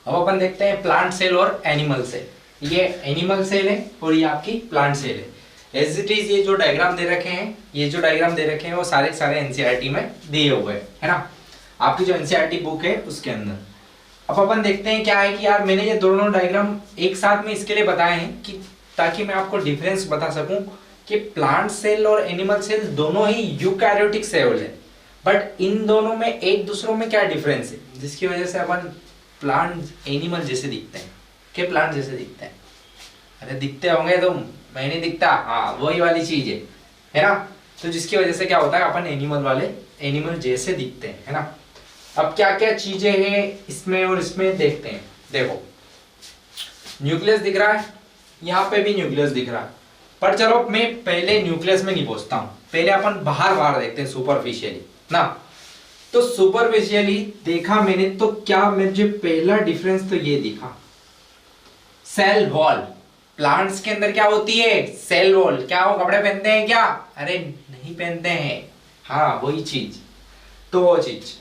अब अपन देखते हैं प्लांट सेल और एनिमल सेल। ये एनिमल सेल है और ये आपकी प्लांट सेल है। एज इट इज ये जो डायग्राम दे रखे हैं वो सारे एनसीईआरटी में दिए हुए हैं, है ना, आपकी जो एनसीईआरटी बुक है उसके अंदर। अब अपन देखते हैं क्या है कि यार मैंने ये दोनों डायग्राम एक साथ में इसके लिए बताए हैं कि ताकि मैं आपको डिफरेंस बता सकूं कि प्लांट सेल और एनिमल सेल दोनों ही यूकैरियोटिक सेल है, बट इन दोनों में एक दूसरों में क्या डिफरेंस है जिसकी वजह से अपन प्लांट एनिमल जैसे दिखते हैं। क्या प्लांट जैसे दिखते हैं? अरे दिखते होंगे तुम, मैं नहीं दिखता, हाँ वही वाली चीज है ना। तो जिसकी वजह से क्या होता है अपन एनिमल जैसे दिखते हैं, है ना। अब क्या क्या चीजें हैं इसमें और इसमें देखते हैं। देखो न्यूक्लियस दिख रहा है, यहाँ पे भी न्यूक्लियस दिख रहा है, पर चलो मैं पहले न्यूक्लियस में नहीं पहुंचता हूं, पहले अपन बाहर देखते हैं सुपरफिशियली ना। तो सुपरफिशियली देखा मैंने तो क्या मुझे पहला डिफरेंस तो ये दिखा, सेल वॉल। प्लांट्स के अंदर क्या होती है? Cell wall. क्या वो कपड़े पहनते हैं क्या? अरे नहीं पहनते हैं, हाँ वही चीज, तो वो चीज।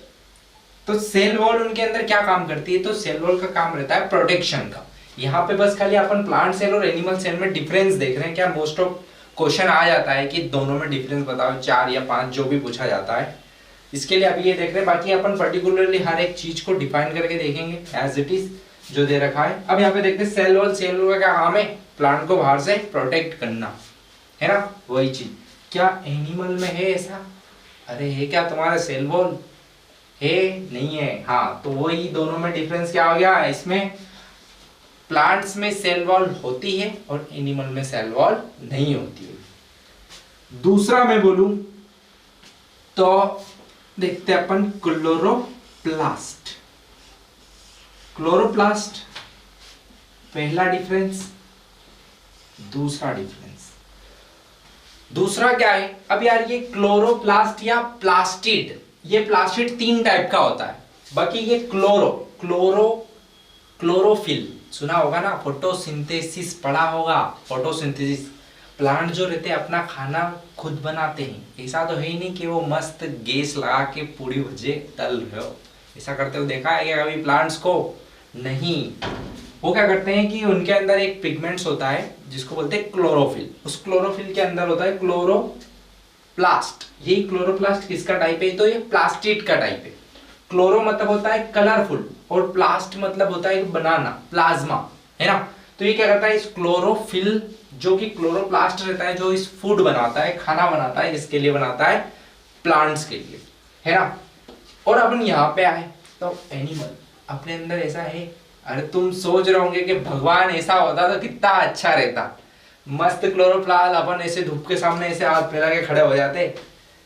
तो सेल वॉल उनके अंदर क्या काम करती है? तो सेल वॉल का काम रहता है प्रोटेक्शन का। यहाँ पे बस खाली अपन प्लांट सेल और एनिमल सेल में डिफरेंस देख रहे हैं। क्या मोस्ट ऑफ क्वेश्चन आ जाता है कि दोनों में डिफरेंस बताओ, 4 या 5 जो भी पूछा जाता है, इसके लिए अभी ये देख रहे हैं। बाकी अपन पर्टिकुलरली हर एक चीज को डिफाइन करके देखेंगे एज इट इज जो दे रखा है। अब यहाँ पे देखते हैं सेल वॉल का क्या काम है? प्लांट को बाहर से प्रोटेक्ट करना, है ना, वही चीज। क्या एनिमल में है ऐसा? अरे है क्या तुम्हारा सेल वॉल? है नहीं है? हाँ, तो वही दोनों में डिफरेंस क्या हो गया? इसमें प्लांट्स में सेल वॉल होती है और एनिमल में सेल वॉल नहीं होती है। दूसरा मैं बोलूं तो देखते हैं अपन क्लोरोप्लास्ट। क्लोरोप्लास्ट पहला डिफरेंस, दूसरा डिफरेंस। दूसरा क्या है? अब यार ये क्लोरोप्लास्ट या प्लास्टिड, ये प्लास्टिड 3 टाइप का होता है। बाकी ये क्लोरोफिल सुना होगा ना, फोटोसिंथेसिस पढ़ा होगा। फोटोसिंथेसिस, प्लांट जो रहते हैं अपना खाना खुद बनाते हैं। ऐसा तो है ही नहीं कि वो मस्त गैस लगा के पूरी भजे तल रहे हो, ऐसा करते हुए देखा है क्या कभी प्लांट्स को? नहीं। वो क्या करते हैं कि उनके अंदर एक पिगमेंट्स होता है जिसको बोलते हैं क्लोरोफिल। उस क्लोरोफिल के अंदर होता है क्लोरोप्लास्ट। यही क्लोरोप्लास्ट किसका टाइप है? तो ये प्लास्टिड का टाइप है। क्लोरो मतलब होता है कलरफुल और प्लास्ट मतलब होता है बनाना, प्लाज्मा, है ना। तो ये क्या करता है? इस क्लोरोफिल जो कि क्लोरोप्लास्ट रहता है, जो इस फूड बनाता है, खाना बनाता है, इसके लिए बनाता है, प्लांट्स के लिए, है ना। और अपन यहाँ पे आए तो एनिमल अपने अंदर ऐसा है। अरे तुम सोच रहे होंगे कि भगवान ऐसा होता तो कितना अच्छा रहता, मस्त क्लोरोप्लास्ट, अपन ऐसे धूप के सामने ऐसे हाथ फैला के खड़े हो जाते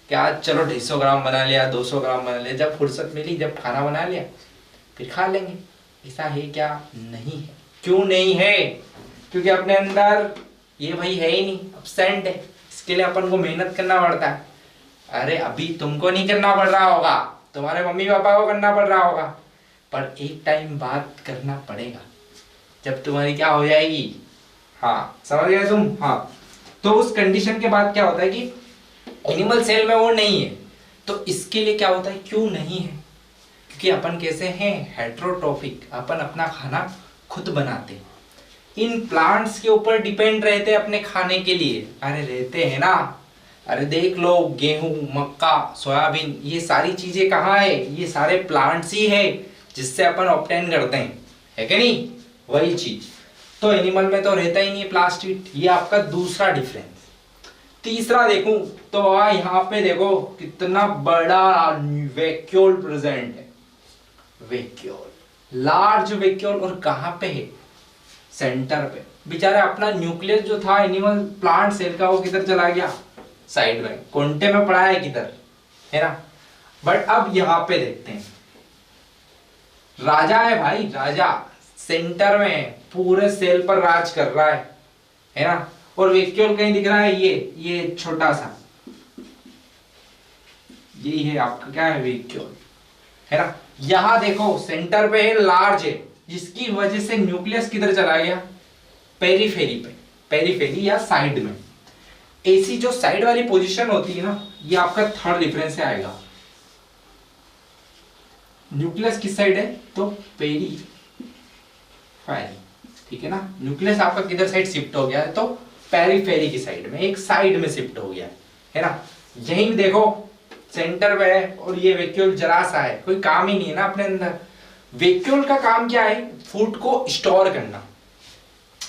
कि आज चलो 250 ग्राम बना लिया, 200 ग्राम बना लिया, जब फुर्सत मिली, जब खाना बना लिया फिर खा लेंगे। ऐसा है क्या? नहीं है। क्यों नहीं है? क्योंकि अपने अंदर ये भाई है ही नहीं, एब्सेंट है। इसके लिए अपन को मेहनत करना पड़ता है। अरे अभी तुमको नहीं करना पड़ रहा होगा, तुम्हारे मम्मी पापा को करना पड़ रहा होगा, पर एक टाइम बाद करना पड़ेगा जब तुम्हारी क्या हो जाएगी। हाँ समझ गए तुम? हाँ, तो उस कंडीशन के बाद क्या होता है कि एनिमल सेल में वो नहीं है। तो इसके लिए क्या होता है? क्यों नहीं है? क्योंकि अपन कैसे हैं? हेट्रोट्रोफिक, अपन अपना खाना खुद बनाते हैं। इन प्लांट्स के ऊपर डिपेंड रहते हैं अपने खाने के लिए। अरे रहते हैं ना। अरे देख लो, गेहूं, मक्का, सोयाबीन, ये सारी चीजें कहाँ है? ये सारे प्लांट्स ही है जिससे अपन ऑब्टेन करते हैं, है कि नहीं? वही चीज। तो एनिमल में तो रहता ही नहीं प्लास्टिड। ये आपका दूसरा डिफरेंस। तीसरा देखूं तो यहाँ पे देखो कितना बड़ा वैक्यूल प्रेजेंट है। वैक्यूल, लार्ज वैक्यूल, और कहाँ पे है? सेंटर पे। बेचारा अपना न्यूक्लियस जो था एनिमल प्लांट सेल का, वो किधर चला गया? साइड में कोंटे में पड़ा है किधर, है ना। बट अब यहाँ पे देखते हैं, राजा है भाई, राजा सेंटर में है, पूरे सेल पर राज कर रहा है ना। और वैक्यूल कहीं दिख रहा है? ये छोटा सा, यही है आपका क्या है? वैक्यूल, है ना। यहां देखो सेंटर पे है, लार्ज है, जिसकी वजह से न्यूक्लियस किधर चला गया? पेरीफेरी पे, पेरीफेरी या साइड में। ऐसी जो साइड वाली पोजीशन होती है ना, ये आपका थर्ड डिफरेंस से आएगा। न्यूक्लियस किस साइड है? तो पेरी, पेरी, ठीक है ना। न्यूक्लियस आपका किधर साइड शिफ्ट हो गया है, तो पेरीफेरी की साइड में, एक साइड में शिफ्ट हो गया है ना। यही देखो सेंटर पे है और ये वैक्यूल जरा सा है, कोई काम ही नहीं है ना अपने अंदर। वैक्यूल का काम क्या है, फूड को स्टोर करना,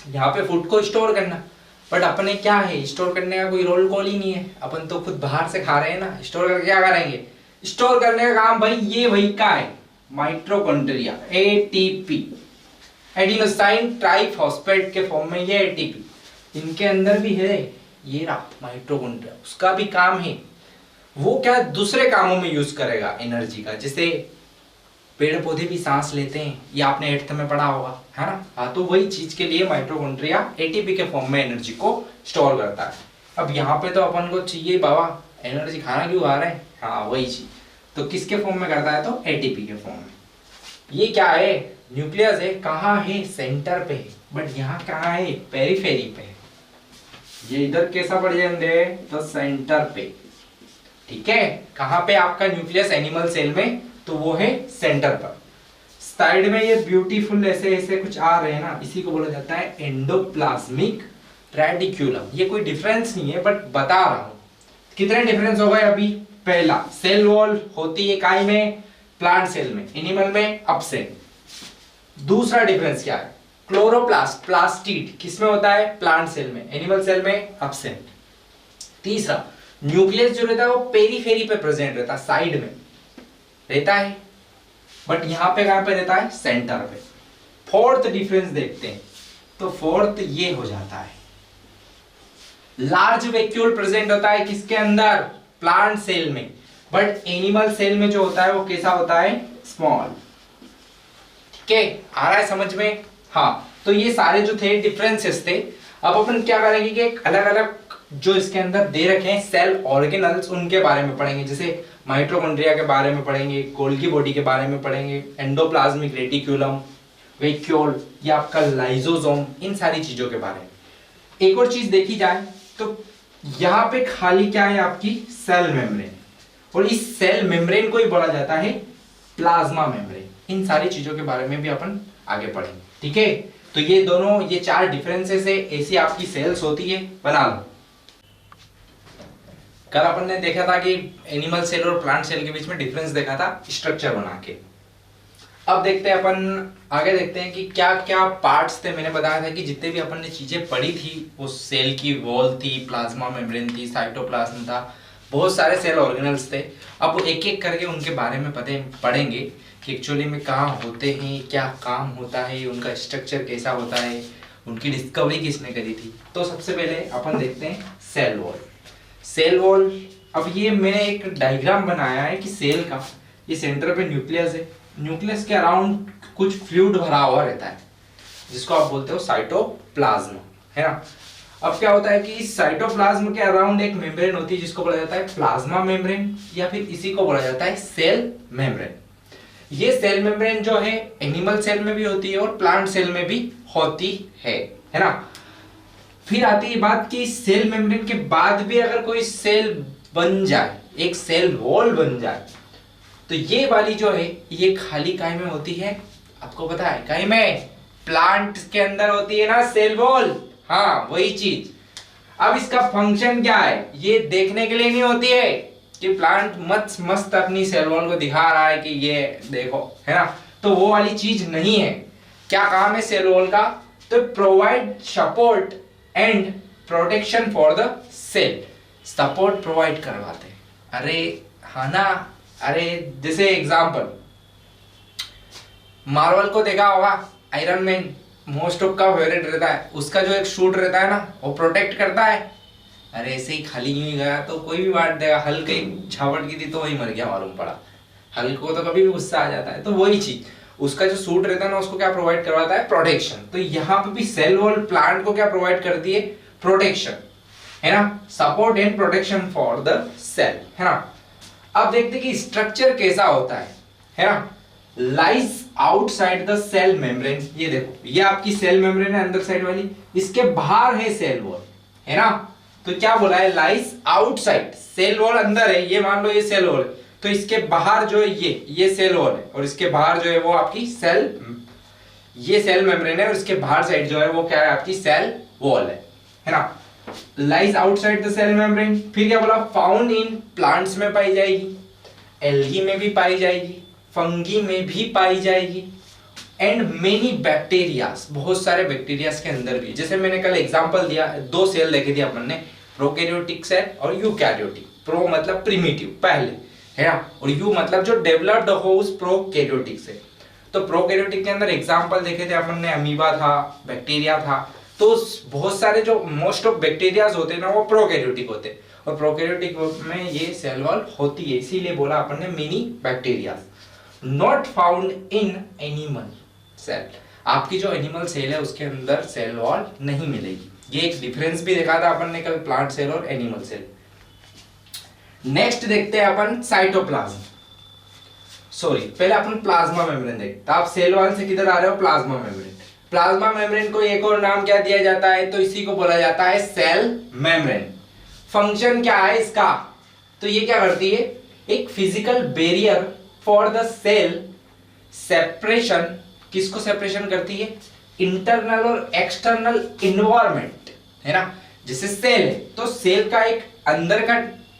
यहाँ पे फूड को स्टोर करना। बट अपने क्या है, स्टोर करने का कोई रोल कॉल ही नहीं है, अपन तो खुद बाहर से खा रहे हैं ना। स्टोर करके क्या करेंगे, स्टोर करने का काम भाई ये वही का है, माइटोकॉन्ड्रिया, एटीपी, एडिनोसाइन ट्राइफॉस्फेट के फॉर्म में ये एटीपी इनके अंदर भी है। ये रहा माइटोकॉन्ड्रिया, उसका भी काम है, वो क्या दूसरे कामों में यूज करेगा एनर्जी का। जैसे पेड़ पौधे भी सांस लेते हैं, ये आपने 8th में पढ़ा होगा, है ना। हाँ, तो वही चीज के लिए माइटोकॉन्ड्रिया एटीपी के फॉर्म में एनर्जी को स्टोर करता है। अब यहाँ पे तो अपन को चाहिए बाबा एनर्जी, खाना क्यों खा रहे हैं, हाँ वही चीज, तो किसके फॉर्म में करता है, तो एटीपी के फॉर्म में। ये क्या है, न्यूक्लियस है, कहाँ है, सेंटर पे है, बट यहाँ कहाँ है, पेरीफेरी पे है। ये इधर कैसा पड़ जाएंगे, तो सेंटर पे, ठीक है। कहाँ पे आपका न्यूक्लियस एनिमल सेल में, तो वो है सेंटर पर। साइड में ये ब्यूटीफुल ऐसे ऐसे कुछ आ रहे हैं ना, इसी को बोला जाता है एंडोप्लाज्मिक रेटिक्यूलम। ये कोई डिफरेंस नहीं है, बट बता रहा हूं कितने डिफरेंस हो गए अभी। पहला, सेल वॉल होती है काय में, प्लांट सेल में, एनिमल में अपसेंट। दूसरा डिफरेंस क्या है, क्लोरोप्लास्ट, प्लास्टिड किसमें होता है, प्लांट सेल में, एनिमल सेल में अपसेंट। तीसरा, न्यूक्लियस जो रहता है वो पेरीफेरी पे प्रेजेंट रहता है, साइड में रहता है, बट यहां पे कहां पे रहता है, सेंटर पे। फोर्थ डिफरेंस देखते हैं, तो फोर्थ ये हो जाता है, लार्ज वैक्यूल प्रेजेंट होता है किसके अंदर, प्लांट सेल में, बट एनिमल सेल में जो होता है वो कैसा होता है, स्मॉल। ठीक है, आ रहा है समझ में। हाँ, तो ये सारे जो थे डिफरेंसेस थे। अब अपन क्या करेंगे कि अलग अलग जो इसके अंदर दे रखे हैं सेल ऑर्गेनल्स, उनके बारे में पढ़ेंगे। जैसे माइटोकॉन्ड्रिया के बारे में पढ़ेंगे, गोल्गी बॉडी के बारे में पढ़ेंगे, एंडोप्लाज्मिक रेटिक्यूलम, वैक्यूल, या आपका लाइसोसोम, इन सारी चीजों के बारे में। एक और चीज देखी जाए तो यहाँ पे खाली क्या है, आपकी सेल मेम्ब्रेन, और इस सेल मेम्ब्रेन को ही बोला जाता है प्लाज्मा मेम्ब्रेन। इन सारी चीजों के बारे में भी अपन आगे पढ़ेंगे, ठीक है। तो ये दोनों, ये 4 डिफरेंसेस है, ऐसी आपकी सेल्स होती है, बना लो। कल अपन ने देखा था कि एनिमल सेल और प्लांट सेल के बीच में डिफरेंस देखा था स्ट्रक्चर बना के। अब देखते हैं अपन आगे, देखते हैं कि क्या क्या पार्ट्स थे। मैंने बताया था कि जितने भी अपन ने चीजें पढ़ी थी, वो सेल की वॉल थी, प्लाज्मा मेम्ब्रेन थी, साइटोप्लाज्म था, बहुत सारे सेल ऑर्गेनल्स थे। अब एक एक करके उनके बारे में पढ़ेंगे कि एक्चुअली में कहाँ होते हैं, क्या काम होता है, उनका स्ट्रक्चर कैसा होता है, उनकी डिस्कवरी किसने करी थी। तो सबसे पहले अपन देखते हैं सेल वॉल। सेल वॉल, अब ये मैंने एक डायग्राम बनाया है कि सेल का, ये सेंटर पे न्यूक्लियस है, न्यूक्लियस के अराउंड कुछ फ्लूइड भरा हुआ रहता है जिसको आप बोलते हो साइटोप्लाज्म, है ना। अब क्या होता है कि इस साइटोप्लाज्म के अराउंड एक मेम्ब्रेन होती है जिसको बोला जाता है प्लाज्मा मेम्ब्रेन, या फिर इसी को बोला जाता है सेल मेम्ब्रेन। ये सेल मेम्ब्रेन जो है एनिमल सेल में भी होती है और प्लांट सेल में भी होती है ना। फिर आती है बात कि सेल मेम्ब्रेन के बाद भी अगर कोई सेल बन जाए, एक सेल वॉल बन जाए, तो ये वाली जो है ये खाली काय में होती है, आपको पता है काय में, प्लांट के अंदर होती है ना सेल वॉल, हाँ वही चीज। अब इसका फंक्शन क्या है, ये देखने के लिए नहीं होती है कि प्लांट मस्त मस्त अपनी सेल वॉल को दिखा रहा है कि ये देखो, है ना, तो वो वाली चीज नहीं है। क्या काम है सेल वॉल का, तो provide support and protection for the cell, support provide करवाते हैं। अरे हाँ ना, अरे जैसे एग्जांपल मार्वल को देखा होगा, आयरन मैन मोस्ट ऑफ का फेवरेट रहता है, उसका जो एक सूट रहता है ना वो प्रोटेक्ट करता है। अरे ऐसे ही खाली यूं ही गया तो कोई भी बांट देगा, हल्के ही छावट की थी तो वही मर गया मालूम पड़ा। हल्क को तो कभी भी गुस्सा आ जाता है, तो वही चीज उसका जो सूट रहता है ना उसको क्या प्रोवाइड करवाता है, प्रोटेक्शन। तो यहाँ पे भी सेल वॉल प्लांट को क्या प्रोवाइड करती है, प्रोटेक्शन, है ना, support and protection for the cell, है ना। अब देखते हैं कि स्ट्रक्चर कैसा होता है ना। Lies outside the cell membrane, ये देखो ये आपकी सेल मेम्ब्रेन है अंदर साइड वाली, इसके बाहर है सेल वॉल, है ना। तो क्या बोला है, लाइज आउटसाइड, सेल वॉल अंदर है, ये मान लो ये सेल वॉल है, तो इसके बाहर जो है ये सेल वॉल है, और इसके बाहर जो है वो आपकी सेल ये सेल मेम्ब्रेन है और इसके बाहर साइड जो है वो क्या है आपकी सेल वॉल है ना। Lies outside the cell membrane. फिर क्या बोला, फाउंड इन प्लांट्स में पाई जाएगी, एल्गी में भी पाई जाएगी, फंगी में भी पाई जाएगी, एंड मेनी बैक्टीरियाज, बहुत सारे बैक्टीरियाज के अंदर भी। जैसे मैंने कल एग्जांपल दिया, दो सेल देखे थे अपन ने, प्रोकैरियोटिक सेल और यूकैरियोटिक। प्रो मतलब प्रिमिटिव पहले है ना, और यू मतलब जो डेवलप्ड हो उस प्रोकैरियोटिक से। तो प्रोकैरियोटिक के अंदर एग्जांपल देखे थे अपन ने, अमीबा था, बैक्टीरिया था। तो बहुत सारे जो मोस्ट ऑफ बैक्टीरियाज होते हैं ना वो प्रोकैरियोटिक होते हैं, और प्रोकैरियोटिक में ये सेल वॉल होती है, इसीलिए बोला अपन ने mini bacterias. Not found in animal cell. आपकी जो एनिमल सेल है उसके अंदर सेल वॉल नहीं मिलेगी। ये एक डिफरेंस भी देखा था अपन ने कल, प्लांट सेल और एनिमल सेल। नेक्स्ट देखते हैं अपन साइटोप्लाज्म। सॉरी, पहले अपन प्लाज्मा मेम्ब्रेन देखते। तो आप सेल वॉल से किधर आ रहे हो, प्लाज्मा मेम्ब्रेन। प्लाज्मा मेम्ब्रेन को एक और नाम क्या दिया जाता है, तो इसी को बोला जाता है सेल मेम्ब्रेन। फंक्शन क्या है इसका, तो ये क्या करती है, एक physical barrier for the cell separation. किसको सेपरेशन करती है, इंटरनल और एक्सटर्नल इन्वायरमेंट है ना। जैसे सेल है तो सेल का एक अंदर का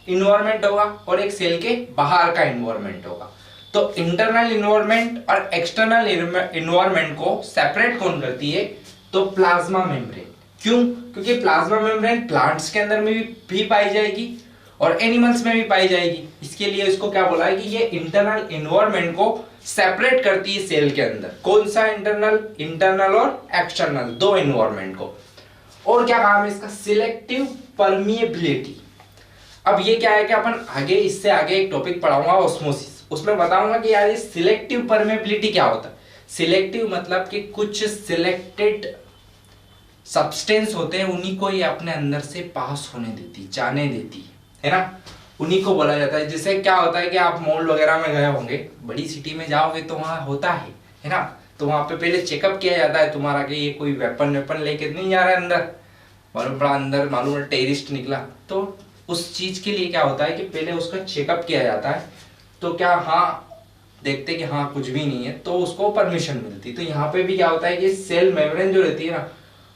इन्वायरमेंट होगा और एक सेल के बाहर का इन्वायरमेंट होगा। तो इंटरनल इन्वायरमेंट और एक्सटर्नल इन्वायरमेंट को सेपरेट कौन करती है, तो प्लाज्मा मेम्ब्रेन। क्यों, क्योंकि प्लाज्मा मेम्ब्रेन प्लांट्स के अंदर में भी पाई जाएगी और एनिमल्स में भी पाई जाएगी। इसके लिए इसको क्या बोला है कि ये इंटरनल इन्वायरमेंट को सेपरेट करती है सेल के अंदर। कौन सा इंटरनल और एक्सटर्नल, दो इन्वायरमेंट को। और क्या काम है इसका, सिलेक्टिव परमिएबिलिटी। अब ये क्या है कि अपन आगे, इससे आगे एक टॉपिक पढ़ाऊंगा ऑस्मोसिस, उसमें बताऊंगा कि यार ये सिलेक्टिव परमिएबिलिटी क्या होता है। सिलेक्टिव मतलब कि कुछ सिलेक्टेड सब्सटेंस होते हैं, उन्हीं को ये अपने अंदर से पास होने देती, जाने देती है ना, उन्हीं को बोला जाता है। जैसे क्या होता है कि आप मॉल वगैरह में गए होंगे, बड़ी सिटी में जाओगे तो वहां होता है ना, तो वहां पे पहले चेकअप किया जाता है तुम्हारा कि ये कोई वेपन लेके नहीं जा रहा है अंदर, मालूम पड़ा अंदर मालूम टेररिस्ट निकला। तो उस चीज के लिए क्या होता है कि पहले उसका चेकअप किया जाता है, तो क्या हाँ देखते कि हाँ कुछ भी नहीं है, तो उसको परमिशन मिलती। तो यहाँ पे भी क्या होता है कि सेल मेम्ब्रेन जो रहती है ना,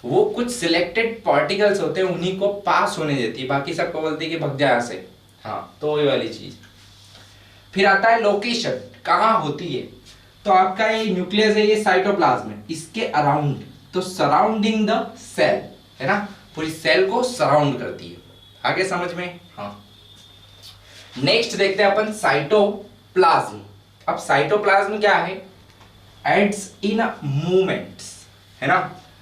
वो कुछ सिलेक्टेड पार्टिकल्स होते हैं, उन्हीं को पास होने देती है, बाकी सबको बोलती है कि भग जा से। हाँ, तो वही वाली चीज। फिर आता है लोकेशन, कहाँ होती है, तो आपका ये न्यूक्लियस है, ये साइटोप्लाज्म है, इसके अराउंड, तो सराउंडिंग द सेल है ना, पूरी सेल को सराउंड करती है। आगे समझ में, हाँ। नेक्स्ट देखते हैं अपन साइटोप्लाज्म। अब साइटोप्लाज्म क्या है, एड्स इन मूवमेंट्स है ना।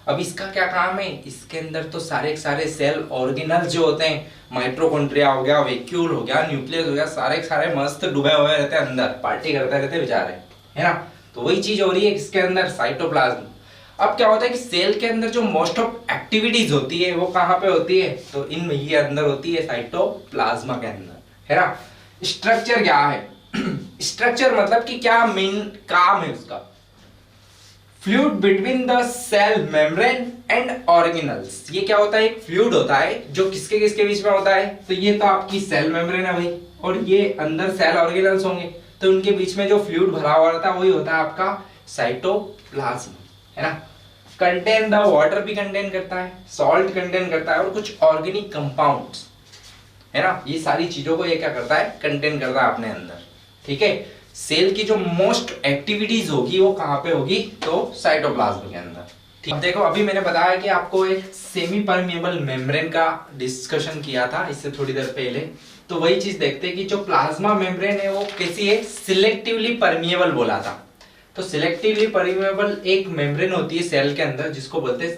अब इसका क्या काम है, इसके अंदर तो सारे सेल ऑर्गेनल्स जो होते हैं, माइटोकॉन्ड्रिया हो गया, वैक्यूल हो गया, न्यूक्लियस हो गया, सारे मस्त डूबे हुए रहते हैं अंदर, पार्टी करते रहते बेचारे है ना। तो वही चीज हो रही है इसके अंदर, साइटोप्लाज्म। अब क्या होता है कि सेल के अंदर जो मोस्ट ऑफ एक्टिविटीज होती है वो कहाँ पे होती है, तो इन ये अंदर होती है साइटोप्लाज्मा के अंदर है ना। स्ट्रक्चर क्या है, स्ट्रक्चर मतलब कि क्या मेन काम है उसका, fluid between the cell membrane and organelles. ये क्या होता है, एक फ्लूइड होता है जो किसके किसके बीच में होता है, तो ये तो आपकी सेल मेम्ब्रेन है भाई, और ये अंदर सेल ऑर्गेनल्स होंगे, तो उनके बीच में जो फ्लूइड भरा हुआ रहता है वही होता है आपका साइटोप्लाज्म है ना। कंटेन द वाटर भी कंटेन करता है, सॉल्ट कंटेन करता है, और कुछ ऑर्गेनिक कंपाउंड्स है ना। ये सारी चीजों को ये क्या करता है, कंटेन करता है अपने अंदर। ठीक है, सेल की जो मोस्ट एक्टिविटीज होगी वो कहाँ पे होगी, तो साइटोप्लाज्म के अंदर। ठीक, देखो अभी मैंने बताया कि आपको एक सेमी परमिएबल मेम्ब्रेन का डिस्कशन किया था इससे थोड़ी देर पहले, तो वही चीज देखते हैं कि जो प्लाज्मा मेम्ब्रेन है वो कैसी है, सिलेक्टिवली परमिएबल बोला था। तो सिलेक्टिवली परमिएबल एक मेम्ब्रेन होती है सेल के अंदर जिसको बोलते हैं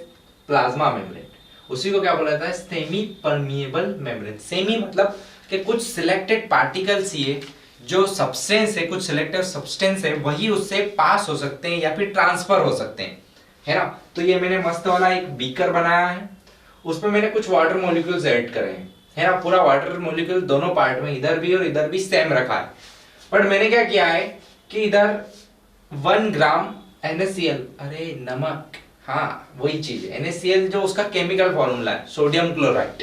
प्लाज्मा मेम्ब्रेन, उसी को क्या बोला जाता है, सेमी परमिएबल मेम्ब्रेन। सेमी मतलब कि कुछ सिलेक्टेड पार्टिकल्स ही है, जो सब्सटेंस है, कुछ सिलेक्टिव सब्सटेंस है, वही उससे पास हो सकते हैं या फिर ट्रांसफर हो सकते हैं है ना। तो ये मैंने मस्त वाला एक बीकर बनाया है, उसमें मैंने कुछ वाटर मॉलिक्यूल्स ऐड करे हैं है ना। पूरा वाटर मॉलिक्यूल दोनों पार्ट में, इधर भी और इधर भी सेम रखा है, बट मैंने क्या किया है कि इधर 1 ग्राम NaCl, अरे नमक, हाँ वही चीज है NaCl, जो उसका केमिकल फॉर्मूला है सोडियम क्लोराइड,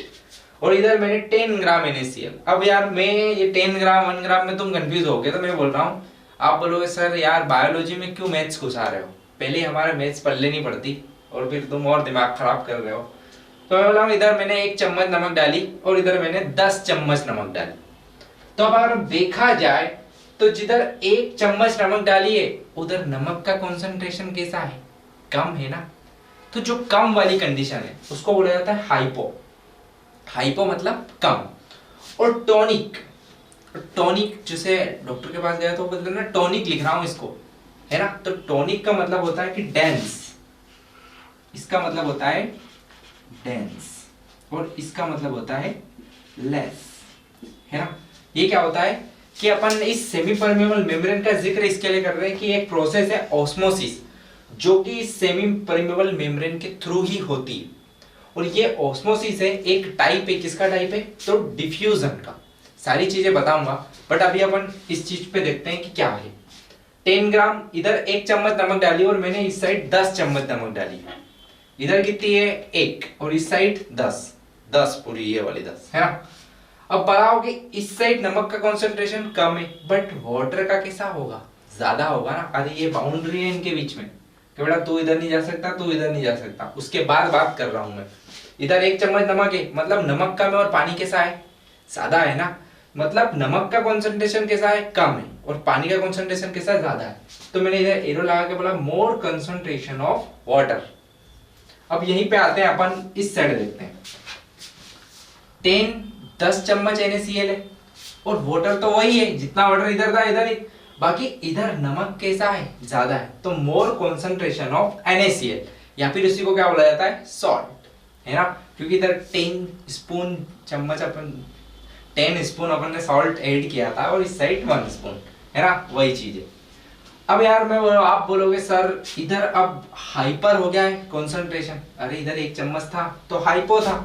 और इधर मैंने 10 ग्राम NaCl। अब यार मैं ये 10 ग्राम 1 ग्राम में तुम कंफ्यूज हो गए, तो मैं बोल रहा हूँ, आप बोलोगे सर यार बायोलॉजी में क्यों मैथ्स घुसा रहे हो, पहले हमारे मैथ्स पढ़ लेनी पड़ती और फिर तुम और दिमाग खराब कर रहे हो। तो मैं बोला इधर मैंने 1 चम्मच नमक डाली और इधर मैंने 10 चम्मच नमक डाली। तो अब अगर देखा जाए तो जिधर 1 चम्मच नमक डाली है उधर नमक का कॉन्सेंट्रेशन कैसा है, कम है ना। तो जो कम वाली कंडीशन है उसको बोला जाता है हाइपो। हाइपो मतलब कम। और टॉनिक, टॉनिक जैसे डॉक्टर के पास गया तो बोलते ना टॉनिक लिख रहा हूं इसको, है ना। तो टॉनिक का मतलब होता है कि डेंस, इसका मतलब होता है डेंस और इसका मतलब होता है लेस, है ना। ये क्या होता है कि अपन इस सेमी परमेबल मेम्ब्रेन का जिक्र इसके लिए कर रहे हैं कि एक प्रोसेस है ऑस्मोसिस, जो कि इस सेमी परमेबल मेम्ब्रेन के थ्रू ही होती है। और ये ऑस्मोसिस है, एक टाइप है, किसका टाइप है, तो डिफ्यूजन का। सारी चीजें बताऊंगा बट अभी अपन इस चीज पे देखते हैं कि क्या है। 10 ग्राम, इधर 1 चम्मच नमक डाली और मैंने इस साइड 10 चम्मच नमक डाली। इधर कितनी है 1 और इस साइड 10 पूरी ये वाली 10, है ना। अब बताओ कि इस साइड नमक का कॉन्सेंट्रेशन कम है बट वाटर का कैसा होगा, ज्यादा होगा ना। अरे ये बाउंड्री है इनके बीच में कि बेटा तू इधर नहीं जा सकता, तू इधर नहीं जा सकता। उसके बाद बात कर रहा हूं मैं। इधर 1 चम्मच नमक है, मतलब नमक कम है और पानी कैसा है, ज्यादा है ना। मतलब नमक का कॉन्सेंट्रेशन कैसा है, कम है, और पानी का कॉन्सेंट्रेशन कैसा है, ज्यादा है। तो मैंने इधर एरो लगा के बोला मोर कंसंट्रेशन ऑफ वाटर। अब यहीं पे आते हैं अपन, इस साइड देखते हैं। 10 चम्मच NaCl है और वाटर तो वही है, जितना वाटर इधर था इधर ही, बाकी इधर नमक कैसा है, ज्यादा है। तो मोर कॉन्सेंट्रेशन ऑफ NaCl, या फिर उसी को क्या बोला जाता है, सॉल्ट, है ना। क्योंकि इधर 10 स्पून चम्मच अपन 10 स्पून अपन ने सॉल्ट ऐड किया था और इस साइड 1 स्पून, है ना, वही चीज है। अब यार मैं आप बोलोगे सर इधर अब हाइपर हो गया है कॉन्सेंट्रेशन। अरे इधर 1 चम्मच था तो हाइपो था,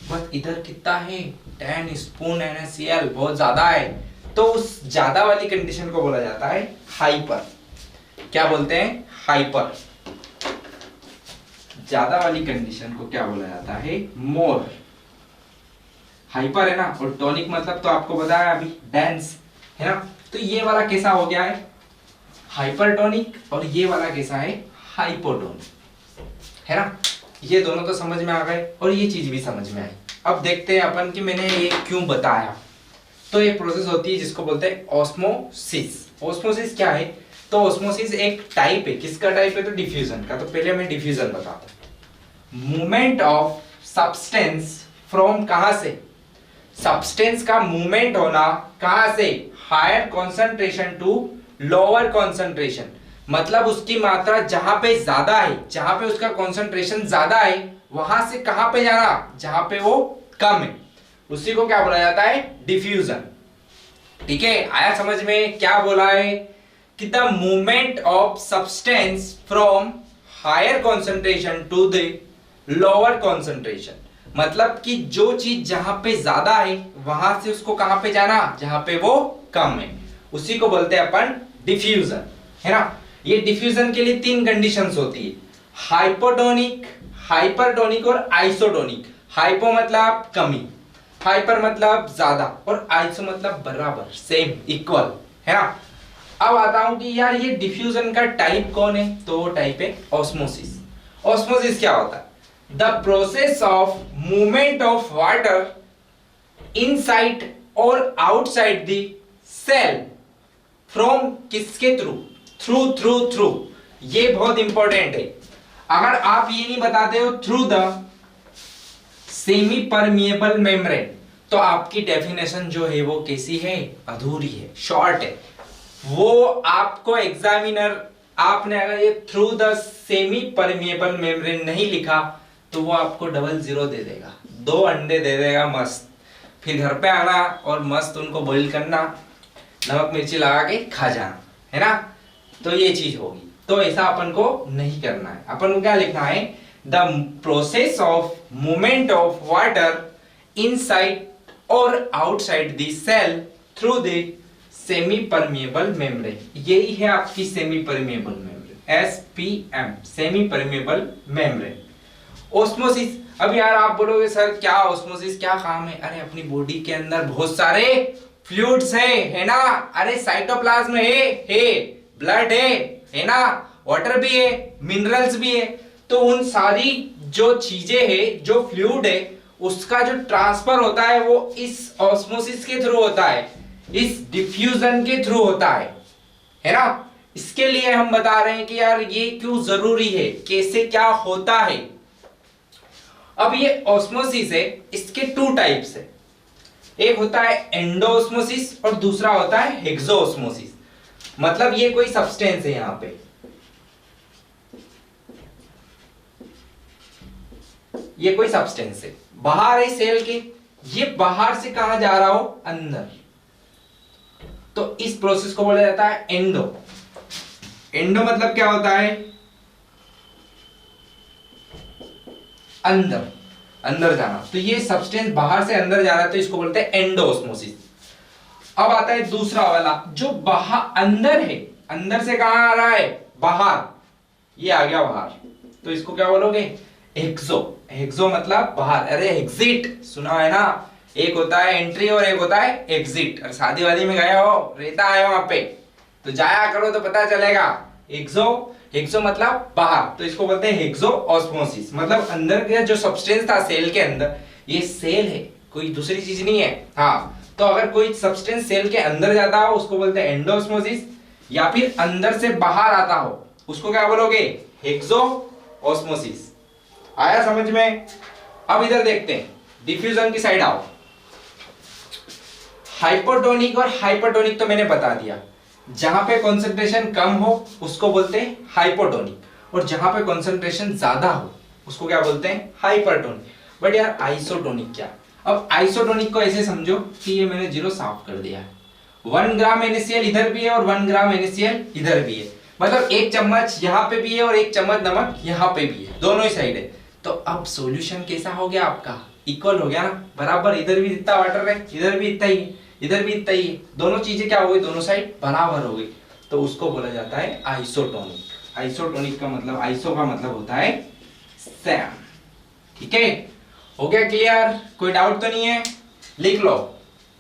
बट इधर कितना है 10 स्पून NaCl, बहुत ज्यादा है। तो उस ज्यादा वाली कंडीशन को बोला जाता है हाइपर। क्या बोलते हैं, हाइपर। ज्यादा वाली कंडीशन को क्या बोला जाता है, मोर। हाइपर है ना, और टॉनिक मतलब तो आपको बताया अभी डेंस, है ना। तो ये वाला कैसा हो गया है, हाइपरटोनिक, और ये वाला कैसा है, हाइपोटोनिक, है ना। ये दोनों तो समझ में आ गए और ये चीज भी समझ में आई। अब देखते हैं अपन कि मैंने ये क्यों बताया। तो ये प्रोसेस होती है जिसको बोलते हैं ऑस्मोसिस। ऑस्मोसिस क्या है, तो ऑस्मोसिस एक टाइप है, किसका टाइप है, तो डिफ्यूजन का। तो पहले मैं डिफ्यूजन बताता हूं। मूवमेंट ऑफ सब्सटेंस फ्रॉम, कहां से, सब्सटेंस का मूवमेंट होना, कहां से, higher concentration to lower concentration. मतलब उसकी मात्रा जहां पे ज्यादा है, जहां पे उसका कॉन्सेंट्रेशन ज्यादा है, वहां से कहां पे जाना, जहां पे वो कम है, उसी को क्या बोला जाता है, डिफ्यूजन। ठीक है, आया समझ में क्या बोला है कि the movement of substance from higher concentration to the lower concentration. मतलब कि जो चीज जहां पे ज्यादा है वहां से उसको कहां पे जाना, जहां पे वो कम है, उसी को बोलते हैं अपन डिफ्यूजन, है ना। ये डिफ्यूजन के लिए 3 कंडीशंस होती है, हाइपोटोनिक, हाइपरटोनिक और आइसोटोनिक। हाइपो मतलब कमी, हाइपर मतलब ज्यादा, और आइसो मतलब बराबर, सेम, इक्वल, है ना। अब आता हूं कि यार ये डिफ्यूजन का टाइप कौन है, तो वो टाइप है ऑस्मोसिस। ऑस्मोसिस क्या होता है, the process of movement of water inside और आउटसाइड द सेल फ्रॉम, किसके थ्रू, थ्रू। ये बहुत इंपॉर्टेंट है। अगर आप ये नहीं बताते हो through the semi permeable membrane, तो आपकी डेफिनेशन जो है वो कैसी है, अधूरी है, शॉर्ट है। वो आपको एग्जामिनर, आपने अगर ये through the semi permeable membrane नहीं लिखा तो वो आपको डबल 0 दे देगा, 2 अंडे दे देगा मस्त। फिर घर पे आना और मस्त उनको बॉईल करना, नमक मिर्ची लगा के खा जाना, है ना। तो ये चीज होगी। तो ऐसा अपन को नहीं करना है। अपन को क्या लिखना है, the process of movement of water inside और outside the cell through the semi permeable membrane. यही है आपकी semi permeable membrane, SPM, semi permeable membrane. Osmosis, अब यार आप बोलोगे सर क्या ऑस्मोसिस क्या काम है। अरे अपनी बॉडी के अंदर बहुत सारे फ्लूइड्स है ना। अरे साइटोप्लाज्म है, ब्लड है ना, वाटर भी है, मिनरल्स भी है। तो उन सारी जो चीजें है, जो फ्लूइड है, उसका जो ट्रांसफर होता है वो इस ऑस्मोसिस के थ्रू होता है, इस डिफ्यूजन के थ्रू होता है ना। इसके लिए हम बता रहे हैं कि यार ये क्यों जरूरी है, कैसे क्या होता है। अब ये ऑस्मोसिस है, इसके टू टाइप्स है। एक होता है एंडोऑस्मोसिस और दूसरा होता है हेक्सोऑस्मोसिस। मतलब ये कोई सब्सटेंस है, यहां पे ये कोई सब्सटेंस है, बाहर है सेल के, ये बाहर से कहां जा रहा हो, अंदर। तो इस प्रोसेस को बोला जाता है एंडो। एंडो मतलब क्या होता है, अंदर, अंदर जाना। तो ये सब्सटेंस बाहर से अंदर जा रहा है, तो इसको बोलते हैं एंडोऑस्मोसिस। अब आता है दूसरा वाला जो बाहर, अंदर है, अंदर से कहां आ रहा है, बाहर, ये आ गया बाहर, तो इसको क्या बोलोगे, हेक्सो। हेक्सो मतलब बाहर, अरे एग्जिट सुना है ना, एक होता है एंट्री और एक होता है एग्जिट। और शादी वादी में गए हो, रहता है वहां पे, तो जाया करो तो पता चलेगा। हेक्सो, हेक्सो मतलब बाहर, तो इसको बोलते हैं हेक्सोऑस्मोसिस। मतलब अंदर का जो सब्सटेंस था सेल के अंदर, ये सेल है, कोई दूसरी चीज नहीं है। हाँ, तो अगर कोई सब्सटेंस सेल के अंदर जाता हो उसको बोलते हैं एंडोऑस्मोसिस, या फिर अंदर से बाहर आता हो उसको क्या बोलोगे, हेक्सोऑस्मोसिस। आया समझ में। अब इधर देखते हैं, डिफ्यूजन की साइड आओ। हाइपोटोनिक और हाइपरटोनिक तो मैंने बता दिया। जहां पे कंसंट्रेशन कम हो उसको बोलते हैं हाइपोटोनिक, और जहां पे कंसंट्रेशन ज्यादा हो उसको क्या बोलते हैं, हाइपरटोनिक। बट यार आइसोटोनिक क्या। अब आइसोटोनिक को ऐसे समझो कि ये मैंने जीरो साफ कर दिया है, 1 ग्राम NaCl इधर भी है और 1 ग्राम NaCl इधर भी है। मतलब एक चम्मच यहाँ पे भी है और एक चम्मच नमक यहाँ पे भी है, दोनों ही साइड है। तो अब सॉल्यूशन कैसा हो गया आपका, इक्वल हो गया ना, बराबर। इधर भी इतना वाटर है, इधर भी इतना ही है, इधर भी इतना ही है, दोनों चीजें क्या हो गई, दोनों साइड बराबर हो गई। तो उसको बोला जाता है आइसोटोनिक। आइसोटोनिक का मतलब, आइसो का मतलब होता है सेम। ठीक है, हो गया क्लियर, कोई डाउट तो नहीं है, लिख लो।